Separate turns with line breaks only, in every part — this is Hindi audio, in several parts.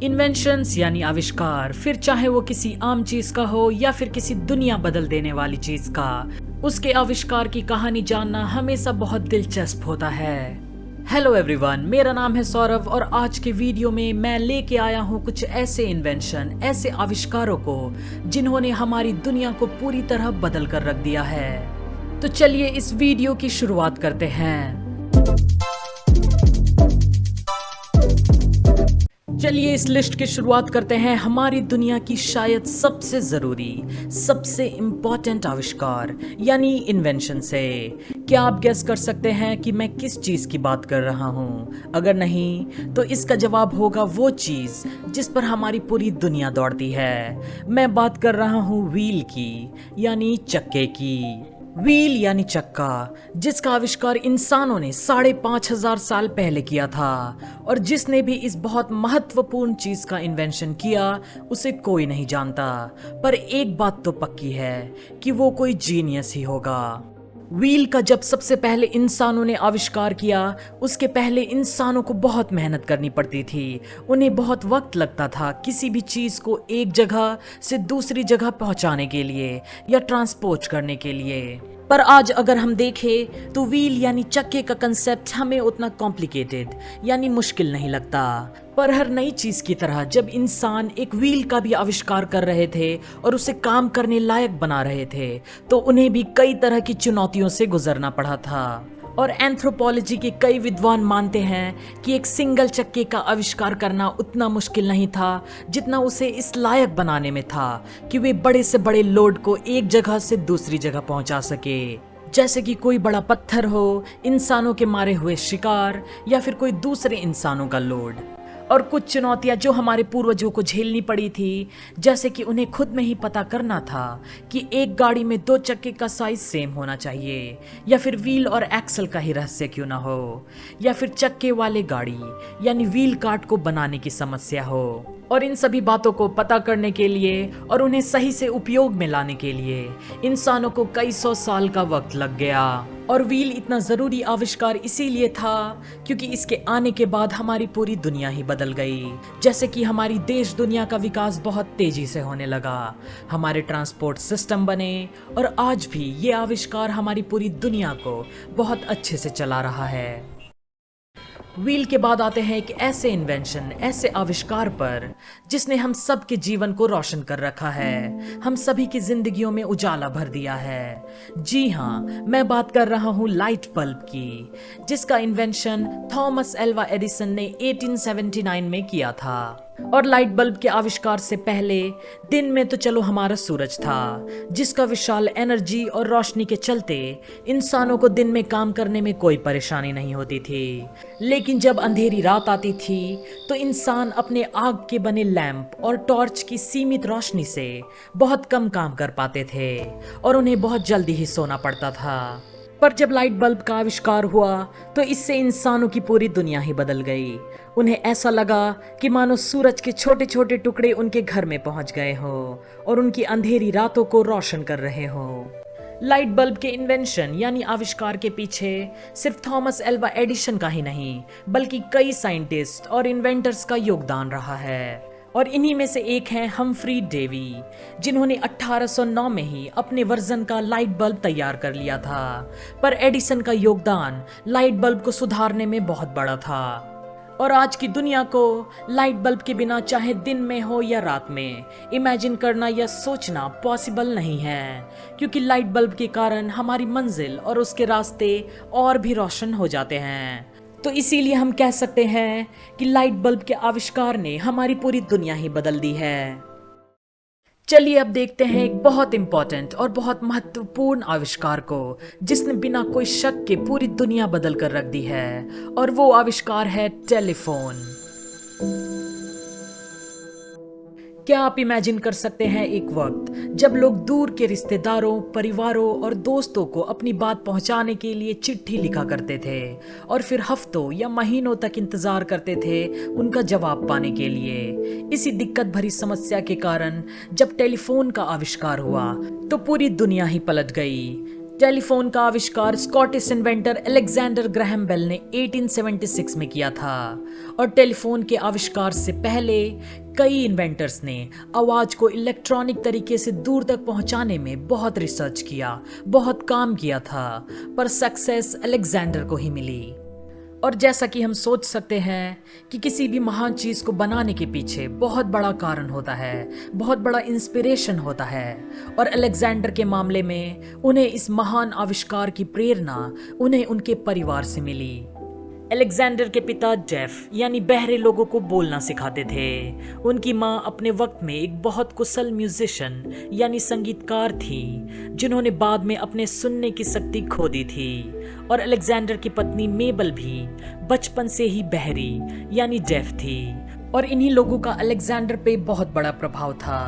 इन्वेंशंस यानी आविष्कार, फिर चाहे वो किसी आम चीज का हो या फिर किसी दुनिया बदल देने वाली चीज का, उसके आविष्कार की कहानी जानना हमेशा बहुत दिलचस्प होता है। हेलो एवरीवन, मेरा नाम है सौरभ और आज के वीडियो में मैं लेके आया हूँ कुछ ऐसे इन्वेंशन, ऐसे आविष्कारों को जिन्होंने हमारी दुनिया को पूरी तरह बदल कर रख दिया है। तो चलिए इस वीडियो की शुरुआत करते हैं। चलिए इस लिस्ट की शुरुआत करते हैं हमारी दुनिया की शायद सबसे जरूरी, सबसे इम्पोर्टेंट आविष्कार यानी इन्वेंशन से। क्या आप गेस कर सकते हैं कि मैं किस चीज की बात कर रहा हूं? अगर नहीं तो इसका जवाब होगा वो चीज जिस पर हमारी पूरी दुनिया दौड़ती है। मैं बात कर रहा हूं व्हील की, यानी चक्के की। व्हील यानी चक्का, जिसका आविष्कार इंसानों ने 5,500 साल पहले किया था और जिसने भी इस बहुत महत्वपूर्ण चीज का इन्वेंशन किया उसे कोई नहीं जानता, पर एक बात तो पक्की है कि वो कोई जीनियस ही होगा। व्हील का जब सबसे पहले इंसानों ने आविष्कार किया, उसके पहले इंसानों को बहुत मेहनत करनी पड़ती थी। उन्हें बहुत वक्त लगता था किसी भी चीज को एक जगह से दूसरी जगह पहुंचाने के लिए या ट्रांसपोर्ट करने के लिए। पर आज अगर हम देखें तो व्हील यानी चक्के का कंसेप्ट हमें उतना कॉम्प्लिकेटेड यानी मुश्किल नहीं लगता। पर हर नई चीज की तरह जब इंसान एक व्हील का भी आविष्कार कर रहे थे और उसे काम करने लायक बना रहे थे, तो उन्हें भी कई तरह की चुनौतियों से गुजरना पड़ा था। और एंथ्रोपोलॉजी के कई विद्वान मानते हैं कि एक सिंगल चक्के का आविष्कार करना उतना मुश्किल नहीं था जितना उसे इस लायक बनाने में था कि वे बड़े से बड़े लोड को एक जगह से दूसरी जगह पहुंचा सके, जैसे कि कोई बड़ा पत्थर हो, इंसानों के मारे हुए शिकार या फिर कोई दूसरे इंसानों का लोड। और कुछ चुनौतियां जो हमारे पूर्वजों को झेलनी पड़ी थी, जैसे कि उन्हें खुद में ही पता करना था कि एक गाड़ी में 2 चक्के का साइज सेम होना चाहिए, या फिर व्हील और एक्सल का ही रहस्य क्यों ना हो, या फिर चक्के वाले गाड़ी यानी व्हील कार्ट को बनाने की समस्या हो। और इन सभी बातों को पता करने के लिए और उन्हें सही से उपयोग में लाने के लिए इंसानों को कई 100 साल का वक्त लग गया। और व्हील इतना जरूरी आविष्कार इसीलिए था क्योंकि इसके आने के बाद हमारी पूरी दुनिया ही बदल गई। जैसे कि हमारी देश दुनिया का विकास बहुत तेजी से होने लगा, हमारे ट्रांसपोर्ट सिस्टम बने और आज भी ये आविष्कार हमारी पूरी दुनिया को बहुत अच्छे से चला रहा है। व्हील के बाद आते हैं एक ऐसे इन्वेंशन, ऐसे आविष्कार पर जिसने हम सब के जीवन को रोशन कर रखा है, हम सभी की जिंदगियों में उजाला भर दिया है। जी हाँ, मैं बात कर रहा हूँ लाइट बल्ब की, जिसका इन्वेंशन थॉमस एल्वा एडिसन ने 1879 में किया था। और लाइट बल्ब के आविष्कार से पहले दिन में तो चलो हमारा सूरज था, जिसका विशाल एनर्जी और रोशनी के चलते इंसानों को दिन में काम करने में कोई परेशानी नहीं होती थी। लेकिन जब अंधेरी रात आती थी तो इंसान अपने आग के बने लैंप और टॉर्च की सीमित रोशनी से बहुत कम काम कर पाते थे और उन्हें बहुत जल्दी ही सोना पड़ता था। पर जब लाइट बल्ब का आविष्कार हुआ तो इससे इंसानों की पूरी दुनिया ही बदल गई। उन्हें ऐसा लगा कि मानो सूरज के छोटे छोटे टुकड़े उनके घर में पहुंच गए हों और उनकी अंधेरी रातों को रोशन कर रहे हों। लाइट बल्ब के इन्वेंशन यानी आविष्कार के पीछे सिर्फ थॉमस एल्वा एडिसन का ही नहीं बल्कि कई साइंटिस्ट और इन्वेंटर्स का योगदान रहा है। और इन्हीं में से एक हैं हम्फ्री डेवी, जिन्होंने 1809 में ही अपने वर्जन का लाइट बल्ब तैयार कर लिया था। पर एडिसन का योगदान लाइट बल्ब को सुधारने में बहुत बड़ा था और आज की दुनिया को लाइट बल्ब के बिना चाहे दिन में हो या रात में इमेजिन करना या सोचना पॉसिबल नहीं है, क्योंकि लाइट बल्ब के कारण हमारी मंजिल और उसके रास्ते और भी रोशन हो जाते हैं। तो इसीलिए हम कह सकते हैं कि लाइट बल्ब के आविष्कार ने हमारी पूरी दुनिया ही बदल दी है। चलिए अब देखते हैं एक बहुत इंपॉर्टेंट और बहुत महत्वपूर्ण आविष्कार को जिसने बिना कोई शक के पूरी दुनिया बदल कर रख दी है, और वो आविष्कार है टेलीफोन। क्या आप इमेजिन कर सकते हैं एक वक्त जब लोग दूर के रिश्तेदारों, परिवारों और दोस्तों को अपनी बात पहुंचाने के लिए चिट्ठी लिखा करते थे और फिर हफ्तों या महीनों तक इंतजार करते थे उनका जवाब पाने के लिए। इसी दिक्कत भरी समस्या के कारण जब टेलीफोन का आविष्कार हुआ तो पूरी दुनिया ही पलट गई। टेलीफोन का आविष्कार Scottish inventor Alexander Graham Bell ने 1876 में किया था और टेलीफोन के आविष्कार से पहले कई इन्वेंटर्स ने आवाज को इलेक्ट्रॉनिक तरीके से दूर तक पहुंचाने में बहुत रिसर्च किया, बहुत काम किया था, पर सक्सेस अलेक्जेंडर को ही मिली। और जैसा कि हम सोच सकते हैं कि किसी भी महान चीज को बनाने के पीछे बहुत बड़ा कारण होता है, बहुत बड़ा इंस्पिरेशन होता है, और अलेक्जेंडर के मामले में उन्हें इस महान आविष्कार की प्रेरणा उन्हें उनके परिवार से मिली। अलेक्जेंडर के पिता जेफ यानी बहरे लोगों को बोलना सिखाते थे। उनकी माँ अपने वक्त में एक बहुत कुशल म्यूजिशियन यानी संगीतकार थी, जिन्होंने बाद में अपने सुनने की शक्ति खो दी थी। और अलेक्जेंडर की पत्नी मेबल भी बचपन से ही बहरी यानी डेफ थी, और इन्हीं लोगों का अलेक्जेंडर पे बहुत बड़ा प्रभाव था,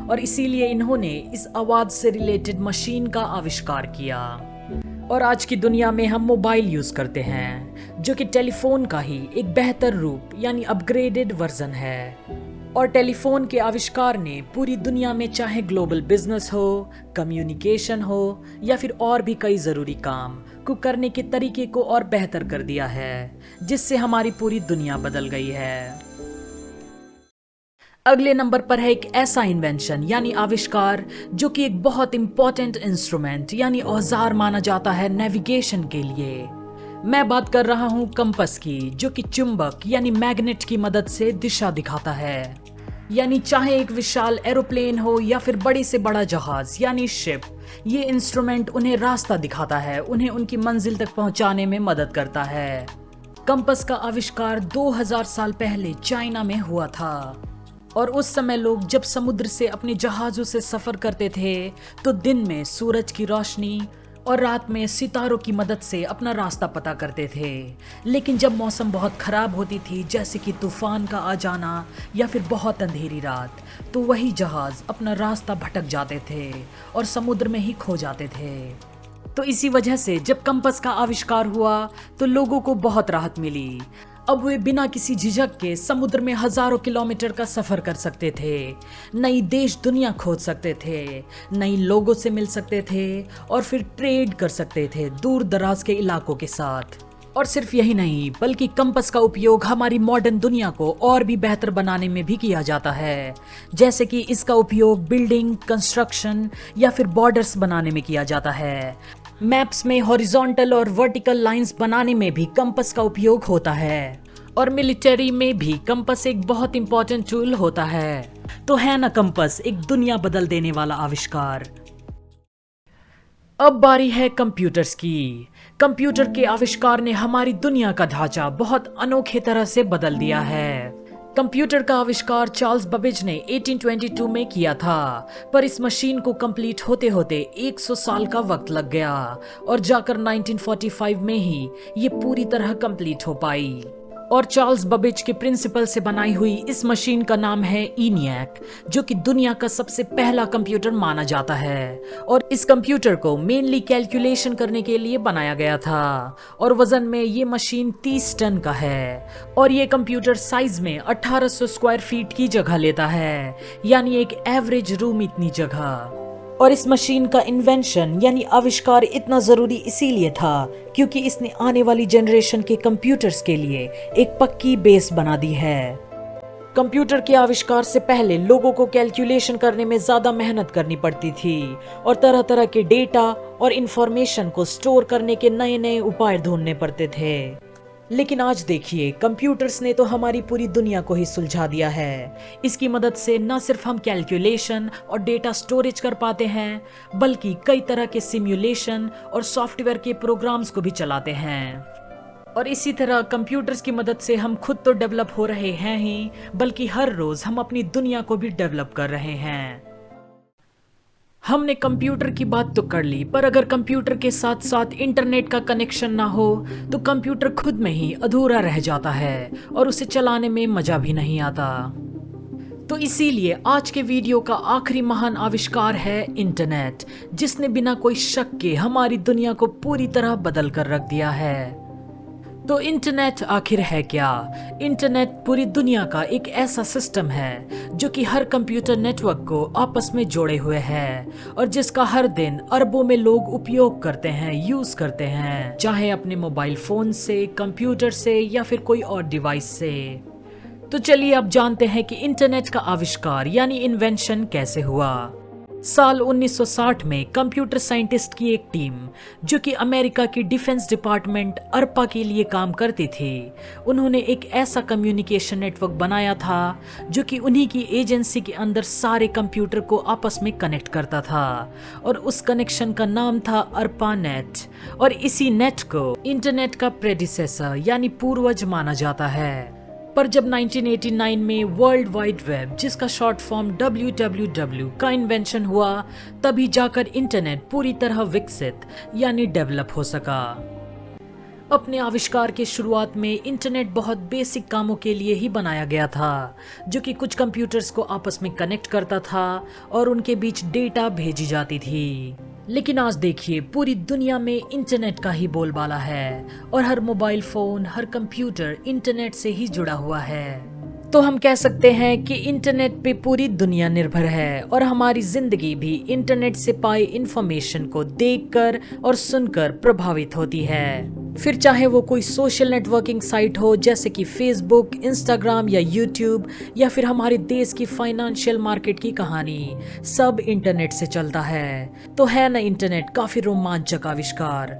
और इसीलिए इन्होंने इस आवाज से रिलेटेड मशीन का आविष्कार किया। और आज की दुनिया में हम मोबाइल यूज करते हैं, जो कि टेलीफोन का ही एक बेहतर रूप यानी अपग्रेडेड वर्जन है। और टेलीफोन के आविष्कार ने पूरी दुनिया में चाहे ग्लोबल बिजनेस हो, कम्युनिकेशन हो या फिर और भी कई जरूरी काम को करने के तरीके को और बेहतर कर दिया है, जिससे हमारी पूरी दुनिया बदल गई है। अगले नंबर पर है एक ऐसा इन्वेंशन यानी आविष्कार जो कि एक बहुत इंपॉर्टेंट इंस्ट्रूमेंट यानी औजार माना जाता है नेविगेशन के लिए। मैं बात कर रहा हूं कंपास की, जो कि चुंबक यानी मैग्नेट की मदद से दिशा दिखाता है। यानी चाहे एक विशाल एरोप्लेन हो या फिर बड़े से बड़ा जहाज यानी शिप, ये इंस्ट्रूमेंट उन्हें रास्ता दिखाता है, उन्हें उनकी मंजिल तक पहुंचाने में मदद करता है। कंपास का आविष्कार 2000 साल पहले चाइना में हुआ था, और उस समय लोग जब समुद्र से अपने जहाजों से सफर करते थे तो दिन में सूरज की रोशनी और रात में सितारों की मदद से अपना रास्ता पता करते थे। लेकिन जब मौसम बहुत खराब होती थी, जैसे कि तूफान का आ जाना या फिर बहुत अंधेरी रात, तो वही जहाज अपना रास्ता भटक जाते थे और समुद्र में ही खो जाते थे। तो इसी वजह से जब कंपास का आविष्कार हुआ तो लोगों को बहुत राहत मिली। अब वे बिना किसी झिझक के समुद्र में हजारों किलोमीटर का सफर कर सकते थे, नई देश दुनिया खोज सकते थे, नई लोगों से मिल सकते थे और फिर ट्रेड कर सकते थे दूर दराज के इलाकों के साथ। और सिर्फ यही नहीं, बल्कि कंपास का उपयोग हमारी मॉडर्न दुनिया को और भी बेहतर बनाने में भी किया जाता है, जैसे कि इसका उपयोग बिल्डिंग, कंस्ट्रक्शन या फिर बॉर्डर्स बनाने में किया जाता है। मैप्स में हॉरिजॉन्टल और वर्टिकल लाइंस बनाने में भी कंपास का उपयोग होता है, और मिलिट्री में भी कंपास एक बहुत इंपॉर्टेंट टूल होता है। तो है ना कंपास एक दुनिया बदल देने वाला आविष्कार। अब बारी है कंप्यूटर्स की। कंप्यूटर के आविष्कार ने हमारी दुनिया का ढांचा बहुत अनोखे तरह से बदल दिया है। कंप्यूटर का आविष्कार चार्ल्स बेबेज ने 1822 में किया था, पर इस मशीन को कंप्लीट होते होते 100 साल का वक्त लग गया और जाकर 1945 में ही ये पूरी तरह कंप्लीट हो पाई। और चार्ल्स बेबेज के प्रिंसिपल से बनाई हुई इस मशीन का नाम है ENIAC, जो कि दुनिया का सबसे पहला कंप्यूटर माना जाता है। और इस कंप्यूटर को मेनली कैलकुलेशन करने के लिए बनाया गया था, और वजन में ये मशीन 30 टन का है, और ये कंप्यूटर साइज में 1800 स्क्वायर फीट की जगह लेता है, यानी एक एवरेज रूम इतनी जगह। और इस मशीन का इन्वेंशन यानी आविष्कार इतना जरूरी इसीलिए था क्योंकि इसने आने वाली जनरेशन के कंप्यूटर्स के लिए एक पक्की बेस बना दी है। कंप्यूटर के आविष्कार से पहले लोगों को कैलकुलेशन करने में ज्यादा मेहनत करनी पड़ती थी और तरह तरह के डेटा और इंफॉर्मेशन को स्टोर करने के नए नए उपाय ढूंढने पड़ते थे। लेकिन आज देखिए, कंप्यूटर्स ने तो हमारी पूरी दुनिया को ही सुलझा दिया है। इसकी मदद से न सिर्फ हम कैलकुलेशन और डेटा स्टोरेज कर पाते हैं, बल्कि कई तरह के सिमुलेशन और सॉफ्टवेयर के प्रोग्राम्स को भी चलाते हैं। और इसी तरह कंप्यूटर्स की मदद से हम खुद तो डेवलप हो रहे हैं ही, बल्कि हर रोज हम अपनी दुनिया को भी डेवलप कर रहे हैं। हमने कंप्यूटर की बात तो कर ली, पर अगर कंप्यूटर के साथ साथ इंटरनेट का कनेक्शन ना हो तो कंप्यूटर खुद में ही अधूरा रह जाता है और उसे चलाने में मजा भी नहीं आता। तो इसीलिए आज के वीडियो का आखिरी महान आविष्कार है इंटरनेट, जिसने बिना कोई शक के हमारी दुनिया को पूरी तरह बदल कर रख दिया है। तो इंटरनेट आखिर है क्या? इंटरनेट पूरी दुनिया का एक ऐसा सिस्टम है जो कि हर कंप्यूटर नेटवर्क को आपस में जोड़े हुए है और जिसका हर दिन अरबों में लोग उपयोग करते हैं, यूज करते हैं, चाहे अपने मोबाइल फोन से, कंप्यूटर से या फिर कोई और डिवाइस से। तो चलिए अब जानते हैं कि इंटरनेट का आविष्कार यानी इन्वेंशन कैसे हुआ। साल 1960 में कंप्यूटर साइंटिस्ट की एक टीम जो कि अमेरिका की डिफेंस डिपार्टमेंट अरपा के लिए काम करती थी, उन्होंने एक ऐसा कम्युनिकेशन नेटवर्क बनाया था जो कि उन्हीं की एजेंसी के अंदर सारे कंप्यूटर को आपस में कनेक्ट करता था और उस कनेक्शन का नाम था अरपा नेट। और इसी नेट को इंटरनेट का प्रेडिसेसर यानी पूर्वज माना जाता है। पर जब 1989 में वर्ल्ड वाइड वेब, जिसका शॉर्ट फॉर्म WWW का इन्वेंशन हुआ, तभी जाकर इंटरनेट पूरी तरह विकसित यानी डेवलप हो सका। अपने आविष्कार के शुरुआत में इंटरनेट बहुत बेसिक कामों के लिए ही बनाया गया था, जो कि कुछ कंप्यूटर्स को आपस में कनेक्ट करता था और उनके बीच डेटा भेजी जाती थी। लेकिन आज देखिए पूरी दुनिया में इंटरनेट का ही बोलबाला है और हर मोबाइल फोन, हर कंप्यूटर इंटरनेट से ही जुड़ा हुआ है। तो हम कह सकते हैं कि इंटरनेट पे पूरी दुनिया निर्भर है और हमारी जिंदगी भी इंटरनेट से पाई इंफॉर्मेशन को देखकर और सुनकर प्रभावित होती है। फिर चाहे वो कोई सोशल नेटवर्किंग साइट हो जैसे कि फेसबुक, इंस्टाग्राम या यूट्यूब, या फिर हमारे देश की फाइनेंशियल मार्केट की कहानी, सब इंटरनेट से चलता है। तो है ना इंटरनेट काफी रोमांचक आविष्कार।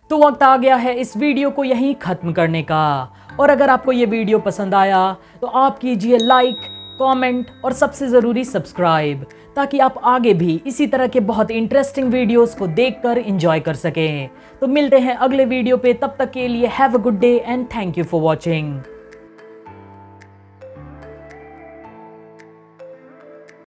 तो वक्त आ गया है इस वीडियो को यहीं खत्म करने का। और अगर आपको ये वीडियो पसंद आया तो आप कीजिए लाइक, कमेंट और सबसे ज़रूरी सब्सक्राइब, ताकि आप आगे भी इसी तरह के बहुत इंटरेस्टिंग वीडियोस को देखकर एंजॉय कर सकें। तो मिलते हैं अगले वीडियो पे, तब तक के लिए have a good day and thank you for watching.